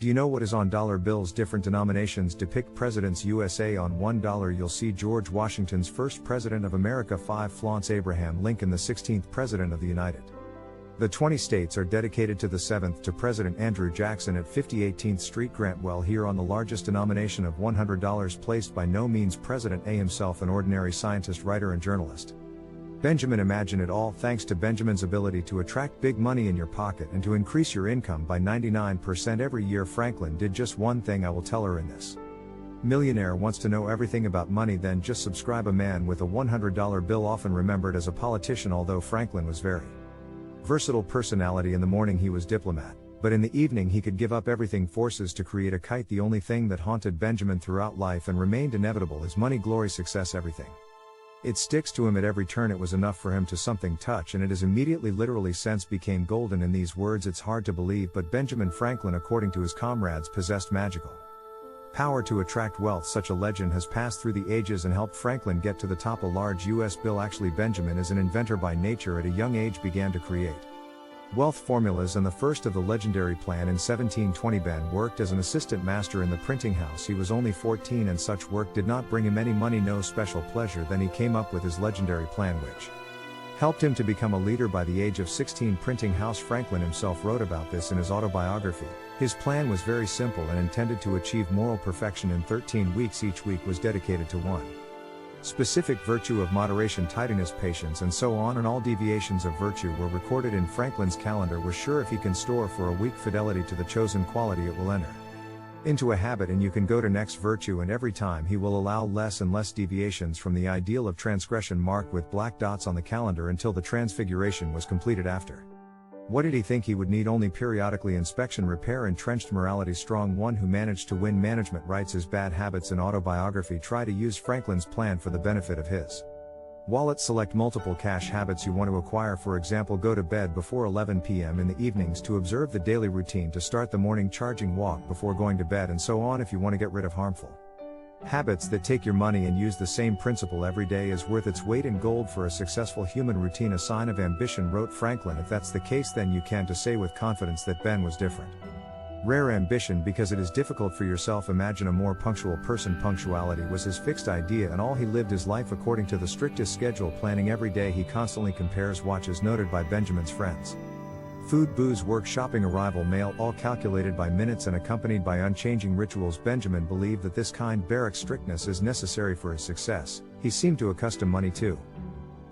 Do you know what is on dollar bills? Different denominations depict presidents. USA on $1 you'll see George Washington's first president of America. 5 flaunts Abraham Lincoln, the 16th president of the United. The 20 states are dedicated to the 7th to President Andrew Jackson at 50 18th Street. Grant. Well, here on the largest denomination of $100 placed, by no means President A himself, an ordinary scientist, writer and journalist. Benjamin. Imagine it all thanks to Benjamin's ability to attract big money in your pocket and to increase your income by 99% every year. Franklin did just one thing. I will tell her in this. Millionaire wants to know everything about money, then just subscribe. A man with a $100 bill, often remembered as a politician, although Franklin was very versatile personality. In the morning he was diplomat, but in the evening he could give up everything. Forces to create a kite. The only thing that haunted Benjamin throughout life and remained inevitable is money, glory, success, everything. It sticks to him at every turn. It was enough for him to something touch, and it is immediately, literally, sense became golden. In these words, it's hard to believe, but Benjamin Franklin, according to his comrades, possessed magical power to attract wealth. Such a legend has passed through the ages and helped Franklin get to the top. A large US bill. Actually, Benjamin is an inventor by nature. At a young age began to create wealth formulas, and the first of the legendary plan in 1720. Ben worked as an assistant master in the printing house. He was only 14 and such work did not bring him any money, no special pleasure. Then he came up with his legendary plan, which helped him to become a leader by the age of 16. Printing house. Franklin himself wrote about this in his autobiography. His plan was very simple and intended to achieve moral perfection in 13 weeks. Each week was dedicated to one specific virtue of moderation, tidiness, patience, and so on, and all deviations of virtue were recorded in Franklin's calendar. Was sure if he can store for a week fidelity to the chosen quality, it will enter into a habit, and you can go to next virtue, and every time he will allow less and less deviations from the ideal of transgression, marked with black dots on the calendar until the transfiguration was completed. After what did he think he would need? Only periodically inspection, repair, entrenched morality. Strong one who managed to win management writes his bad habits in autobiography. Try to use Franklin's plan for the benefit of his wallet. Select multiple cash habits you want to acquire. For example, go to bed before 11 p.m. in the evenings to observe the daily routine to start the morning charging, walk before going to bed, and so on. If you want to get rid of harmful habits that take your money and use the same principle every day is worth its weight in gold for a successful human routine. A sign of ambition, wrote Franklin. If that's the case, then you can to say with confidence that Ben was different. Rare ambition, because it is difficult for yourself. Imagine a more punctual person. Punctuality was his fixed idea, and all he lived his life according to the strictest schedule, planning every day. He constantly compares watches, noted by Benjamin's friends. Food, booze, work, shopping, arrival, mail, all calculated by minutes and accompanied by unchanging rituals. Benjamin believed that this kind barrack strictness is necessary for his success. He seemed to accustom money to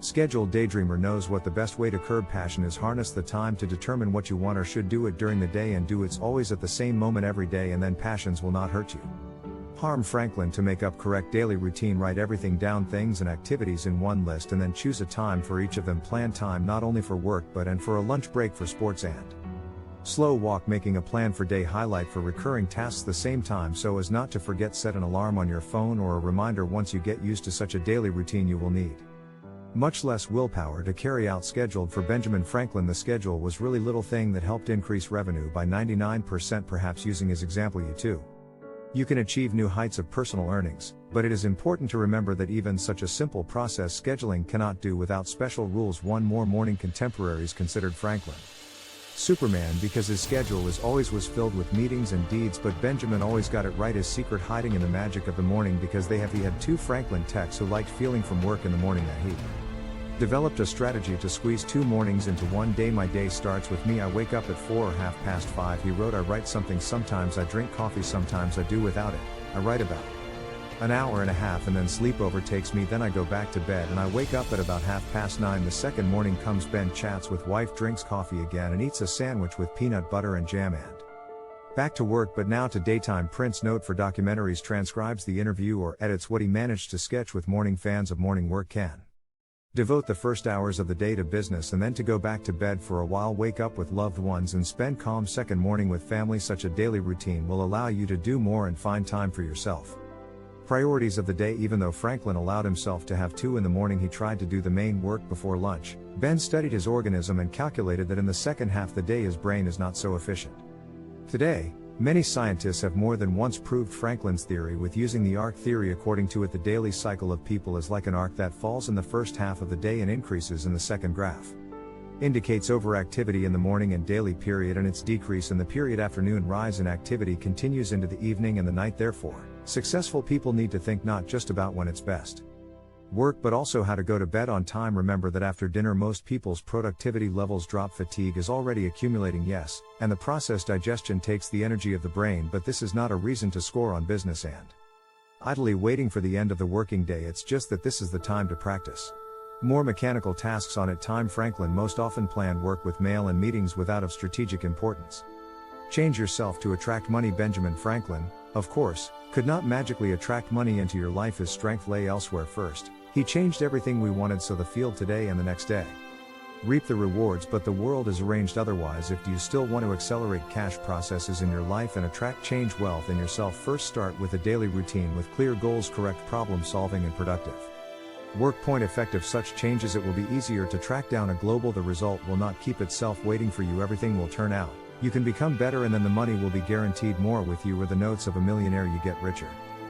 schedule. Daydreamer knows what the best way to curb passion is. Harness the time to determine what you want or should do it during the day, and do it always at the same moment every day, and then passions will not hurt you. Harm. Franklin to make up correct daily routine. Write everything down, things and activities in one list, and then choose a time for each of them. Plan time not only for work but and for a lunch break, for sports and slow walk. Making a plan for day. Highlight for recurring tasks the same time so as not to forget. Set an alarm on your phone or a reminder. Once you get used to such a daily routine, you will need much less willpower to carry out. Scheduled. For Benjamin Franklin, the schedule was really little thing that helped increase revenue by 99%. Perhaps using his example, you can achieve new heights of personal earnings, but it is important to remember that even such a simple process, scheduling, cannot do without special rules. One more morning. Contemporaries considered Franklin Superman because his schedule always was filled with meetings and deeds, but Benjamin always got it right. His secret hiding in the magic of the morning, because he had 2 Franklin techs who liked feeling from work in the morning that he developed a strategy to squeeze 2 mornings into one day. My day starts with me. I wake up at 4 or 5:30, he wrote. I write something. Sometimes I drink coffee, sometimes I do without it. I write about an hour and a half, and then sleep overtakes me. Then I go back to bed and I wake up at about 9:30. The second morning comes. Ben chats with wife, drinks coffee again, and eats a sandwich with peanut butter and jam, and back to work. But now to daytime. Prints note for documentaries, transcribes the interview or edits what he managed to sketch with morning. Fans of morning work can devote the first hours of the day to business and then to go back to bed for a while, wake up with loved ones and spend calm second morning with family. Such a daily routine will allow you to do more and find time for yourself. Priorities of the day. Even though Franklin allowed himself to have 2 in the morning, he tried to do the main work before lunch. Ben studied his organism and calculated that in the second half of the day his brain is not so efficient. Today, many scientists have more than once proved Franklin's theory with using the arc theory. According to it, the daily cycle of people is like an arc that falls in the first half of the day and increases in the second graph. Indicates overactivity in the morning and daily period, and its decrease in the period afternoon. Rise in activity continues into the evening and the night. Therefore, successful people need to think not just about when it's best work but also how to go to bed on time. Remember that after dinner most people's productivity levels drop. Fatigue is already accumulating, yes, and the process digestion takes the energy of the brain, but this is not a reason to score on business and idly waiting for the end of the working day. It's just that this is the time to practice more mechanical tasks on it. Time. Franklin most often planned work with mail and meetings without of strategic importance. Change yourself to attract money. Benjamin Franklin, of course, could not magically attract money into your life. His strength lay elsewhere. First, he changed everything we wanted so the field today and the next day reap the rewards, but the world is arranged otherwise. If you still want to accelerate cash processes in your life and attract change wealth in yourself, first start with a daily routine with clear goals, correct problem solving and productive work. Point effective such changes, it will be easier to track down a global. The result will not keep itself waiting for you. Everything will turn out. You can become better and then the money will be guaranteed more with you. Or the notes of a millionaire, you get richer.